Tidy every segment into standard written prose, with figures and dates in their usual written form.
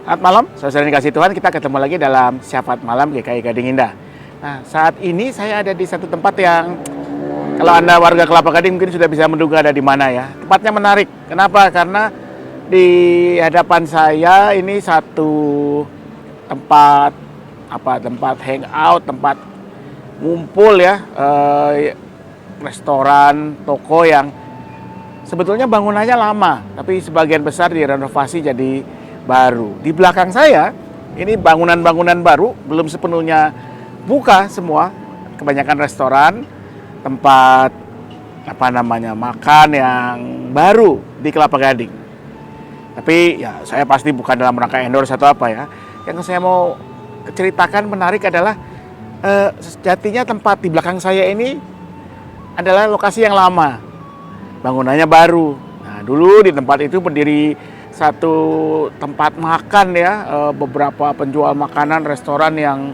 Selamat malam, saudara dikasih Tuhan, kita ketemu lagi dalam Syafaat Malam GKI Gading Indah. Nah, saat ini saya ada di satu tempat yang kalau Anda warga Kelapa Gading mungkin sudah bisa menduga ada di mana ya. Tempatnya menarik. Kenapa? Karena di hadapan saya ini satu tempat tempat hangout, tempat ngumpul ya, restoran, toko yang sebetulnya bangunannya lama, tapi sebagian besar direnovasi jadi baru. Di belakang saya, ini bangunan-bangunan baru, belum sepenuhnya buka semua. Kebanyakan restoran, tempat makan yang baru di Kelapa Gading. Tapi ya saya pasti bukan dalam rangka endorse atau apa ya. Yang saya mau ceritakan menarik adalah sejatinya tempat di belakang saya ini adalah lokasi yang lama. Bangunannya baru. Nah, dulu di tempat itu berdiri satu tempat makan ya, beberapa penjual makanan restoran yang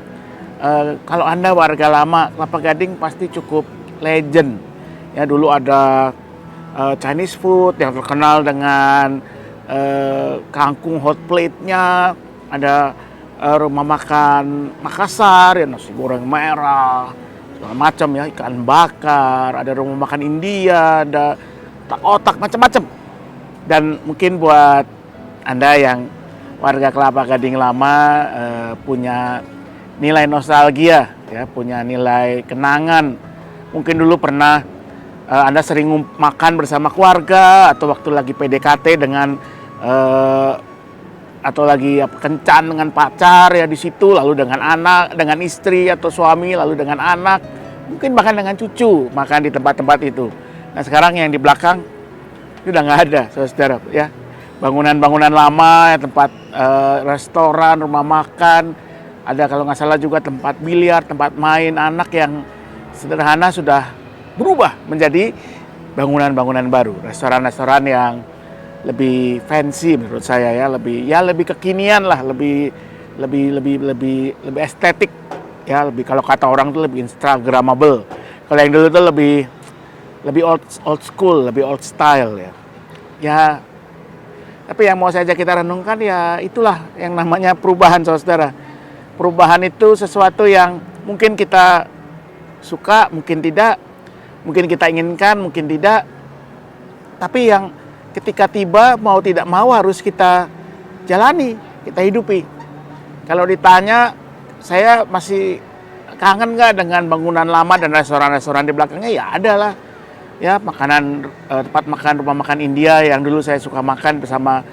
kalau Anda warga lama Kelapa Gading pasti cukup legend. Ya, dulu ada Chinese food yang terkenal dengan kangkung hot plate-nya, ada rumah makan Makassar ya, nasi goreng merah, segala macam ya, ikan bakar, ada rumah makan India, ada otak macam-macam. Dan mungkin buat Anda yang warga Kelapa Gading lama punya nilai nostalgia ya, punya nilai kenangan. Mungkin dulu pernah Anda sering makan bersama keluarga atau waktu lagi PDKT dengan atau lagi kencan dengan pacar ya di situ, lalu dengan anak, dengan istri atau suami, lalu dengan anak, mungkin bahkan dengan cucu makan di tempat-tempat itu. Nah, sekarang yang di belakang itu udah nggak ada, saudara ya. Bangunan-bangunan lama, tempat restoran, rumah makan, ada kalau nggak salah juga tempat biliar, tempat main anak yang sederhana sudah berubah menjadi bangunan-bangunan baru, restoran-restoran yang lebih fancy menurut saya ya, lebih kekinian lah, lebih estetik ya, lebih kalau kata orang tuh lebih instagramable. Kalau yang dulu tuh lebih old school, lebih old style ya. Ya, tapi yang mau saja kita renungkan ya itulah yang namanya perubahan, saudara. Perubahan itu sesuatu yang mungkin kita suka, mungkin tidak, mungkin kita inginkan, mungkin tidak. Tapi yang ketika tiba mau tidak mau harus kita jalani, kita hidupi. Kalau ditanya, saya masih kangen nggak dengan bangunan lama dan restoran-restoran di belakangnya? Ya ada lah. Ya, makanan, tempat makan, rumah makan India yang dulu saya suka makan bersama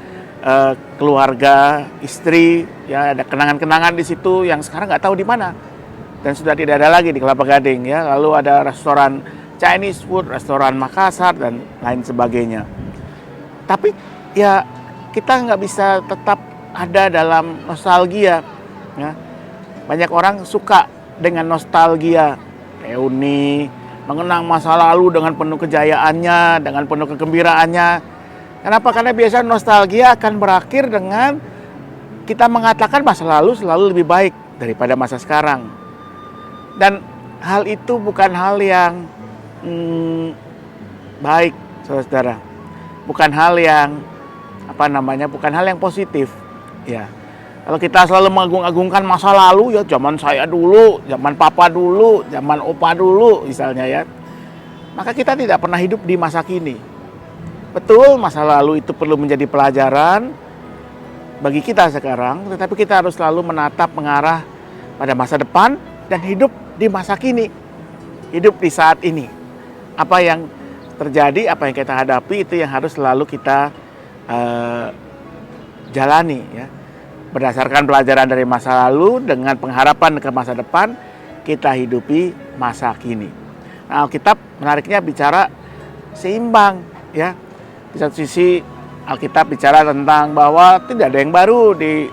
keluarga, istri, ya ada kenangan-kenangan di situ yang sekarang nggak tahu di mana dan sudah tidak ada lagi di Kelapa Gading ya. Lalu ada restoran Chinese food, restoran Makassar dan lain sebagainya. Tapi ya kita nggak bisa tetap ada dalam nostalgia. Ya. Banyak orang suka dengan nostalgia, reuni, mengenang masa lalu dengan penuh kejayaannya, dengan penuh kegembiraannya. Kenapa? Karena biasanya nostalgia akan berakhir dengan kita mengatakan masa lalu selalu lebih baik daripada masa sekarang. Dan hal itu bukan hal yang baik, saudara. Bukan hal yang bukan hal yang positif. Ya. Kalau kita selalu mengagung-agungkan masa lalu ya, zaman saya dulu, zaman papa dulu, zaman opa dulu misalnya ya, maka kita tidak pernah hidup di masa kini. Betul, masa lalu itu perlu menjadi pelajaran bagi kita sekarang, tetapi kita harus selalu mengarah pada masa depan dan hidup di masa kini, hidup di saat ini. Apa yang terjadi, apa yang kita hadapi itu yang harus selalu kita jalani ya. Berdasarkan pelajaran dari masa lalu dengan pengharapan ke masa depan, kita hidupi masa kini. Nah, Alkitab menariknya bicara seimbang ya. Di satu sisi Alkitab bicara tentang bahwa tidak ada yang baru di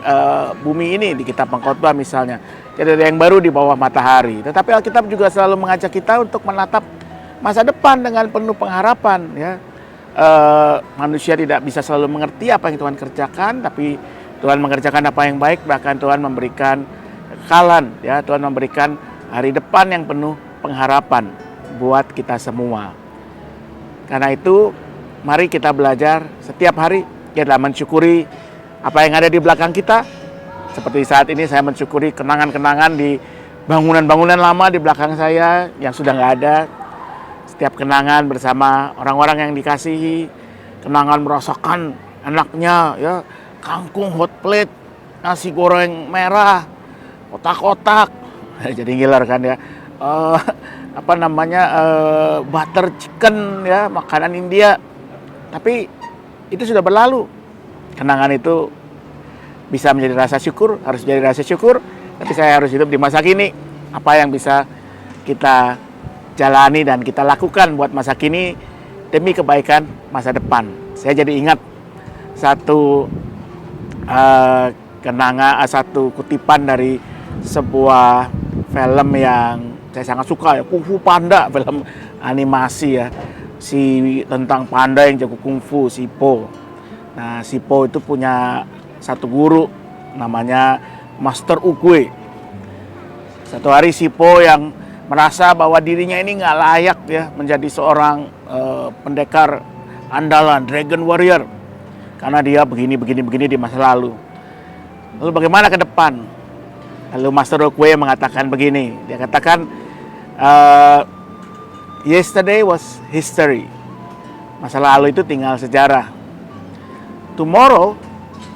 bumi ini, di kitab Pengkhotbah misalnya. Tidak ada yang baru di bawah matahari. Tetapi Alkitab juga selalu mengajak kita untuk menatap masa depan dengan penuh pengharapan ya. Manusia tidak bisa selalu mengerti apa yang Tuhan kerjakan, tapi Tuhan mengerjakan apa yang baik, bahkan Tuhan memberikan kekekalan ya, Tuhan memberikan hari depan yang penuh pengharapan buat kita semua. Karena itu mari kita belajar setiap hari ya dalam mensyukuri apa yang ada di belakang kita. Seperti saat ini saya mensyukuri kenangan-kenangan di bangunan-bangunan lama di belakang saya yang sudah nggak ada. Setiap kenangan bersama orang-orang yang dikasihi, kenangan merasakan enaknya ya kangkung hot plate, nasi goreng merah, kotak-kotak, jadi ngiler kan ya. Butter chicken ya, makanan India. Tapi itu sudah berlalu. Kenangan itu bisa menjadi rasa syukur, harus jadi rasa syukur. Tapi saya harus hidup di masa kini. Apa yang bisa kita jalani dan kita lakukan buat masa kini demi kebaikan masa depan. Saya jadi ingat satu satu kutipan dari sebuah film yang saya sangat suka ya, Kung Fu Panda, film animasi ya, tentang panda yang jago kungfu, si Po. Nah, si Po itu punya satu guru namanya Master Oogway. Satu hari si Po yang merasa bahwa dirinya ini nggak layak ya menjadi seorang pendekar andalan, Dragon Warrior, karena dia begini di masa lalu. Lalu bagaimana ke depan? Lalu Master Oogway mengatakan begini, dia katakan, yesterday was history. Masa lalu itu tinggal sejarah. Tomorrow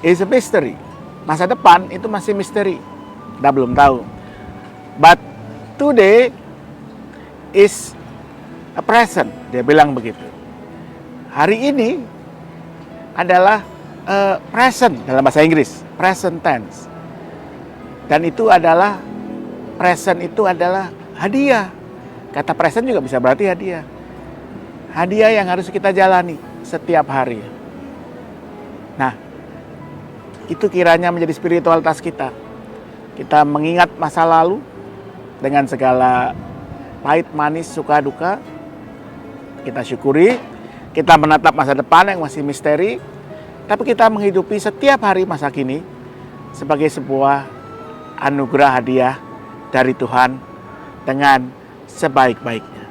is a mystery. Masa depan itu masih misteri. Kita belum tahu. But today is a present. Dia bilang begitu. Hari ini adalah present dalam bahasa Inggris. Present tense. Dan itu adalah, present itu adalah hadiah. Kata present juga bisa berarti hadiah. Hadiah yang harus kita jalani setiap hari. Nah, itu kiranya menjadi spiritualitas kita. Kita mengingat masa lalu dengan segala pahit, manis, suka, duka. Kita syukuri, kita menatap masa depan yang masih misteri. Tapi kita menghidupi setiap hari masa kini sebagai sebuah anugerah hadiah dari Tuhan dengan sebaik-baiknya.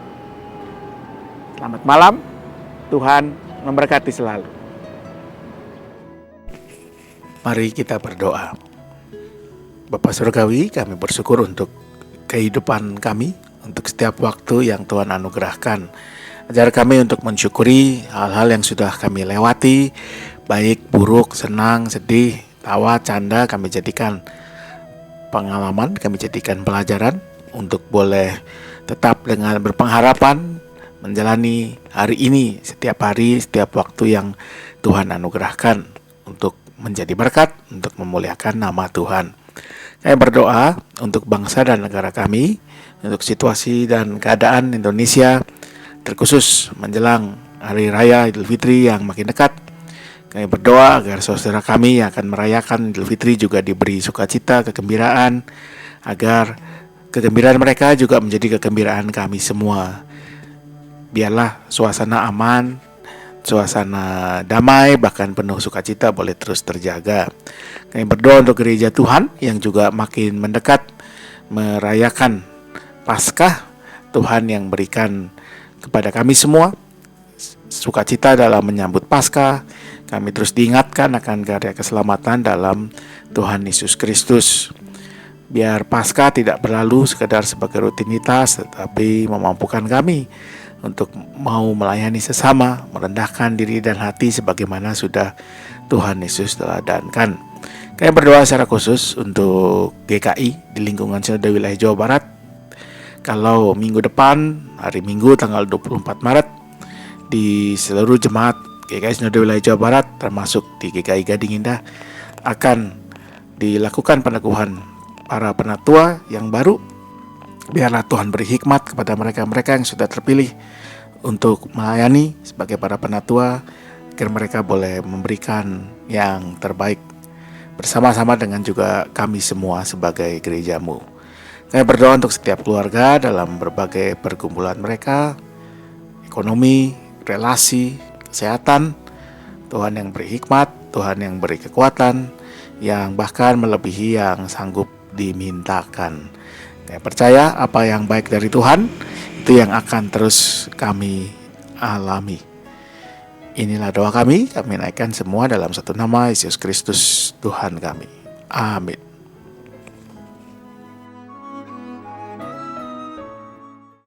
Selamat malam, Tuhan memberkati selalu. Mari kita berdoa. Bapa Surgawi, kami bersyukur untuk kehidupan kami, untuk setiap waktu yang Tuhan anugerahkan. Ajar kami untuk mensyukuri hal-hal yang sudah kami lewati, baik, buruk, senang, sedih, tawa, canda, kami jadikan pengalaman, kami jadikan pelajaran untuk boleh tetap dengan berpengharapan menjalani hari ini, setiap hari, setiap waktu yang Tuhan anugerahkan untuk menjadi berkat, untuk memuliakan nama Tuhan. Kami berdoa untuk bangsa dan negara kami, untuk situasi dan keadaan Indonesia, terkhusus menjelang Hari Raya Idul Fitri yang makin dekat. Kami berdoa agar saudara kami yang akan merayakan Idul Fitri juga diberi sukacita, kegembiraan, agar kegembiraan mereka juga menjadi kegembiraan kami semua. Biarlah suasana aman, suasana damai, bahkan penuh sukacita boleh terus terjaga. Kami berdoa untuk gereja Tuhan yang juga makin mendekat merayakan Paskah. Tuhan yang berikan kepada kami semua sukacita dalam menyambut Paskah. Kami terus diingatkan akan karya keselamatan dalam Tuhan Yesus Kristus. Biar Paskah tidak berlalu sekedar sebagai rutinitas, tetapi memampukan kami untuk mau melayani sesama, merendahkan diri dan hati sebagaimana sudah Tuhan Yesus teladankan. Kami berdoa secara khusus untuk GKI di lingkungan Sinode Wilayah Jawa Barat. Kalau minggu depan, hari Minggu tanggal 24 Maret, di seluruh jemaat GKI Sinode Wilayah Jawa Barat, termasuk di GKI Gading Indah, akan dilakukan peneguhan para penatua yang baru. Biarlah Tuhan beri hikmat kepada mereka-mereka yang sudah terpilih untuk melayani sebagai para penatua, agar mereka boleh memberikan yang terbaik bersama-sama dengan juga kami semua sebagai gerejamu. Kami berdoa untuk setiap keluarga dalam berbagai pergumulan mereka, ekonomi, relasi, kesehatan. Tuhan yang beri hikmat, Tuhan yang beri kekuatan, yang bahkan melebihi yang sanggup dimintakan. Saya percaya apa yang baik dari Tuhan itu yang akan terus kami alami. Inilah doa kami naikkan semua dalam satu nama, Yesus Kristus Tuhan kami. Amin.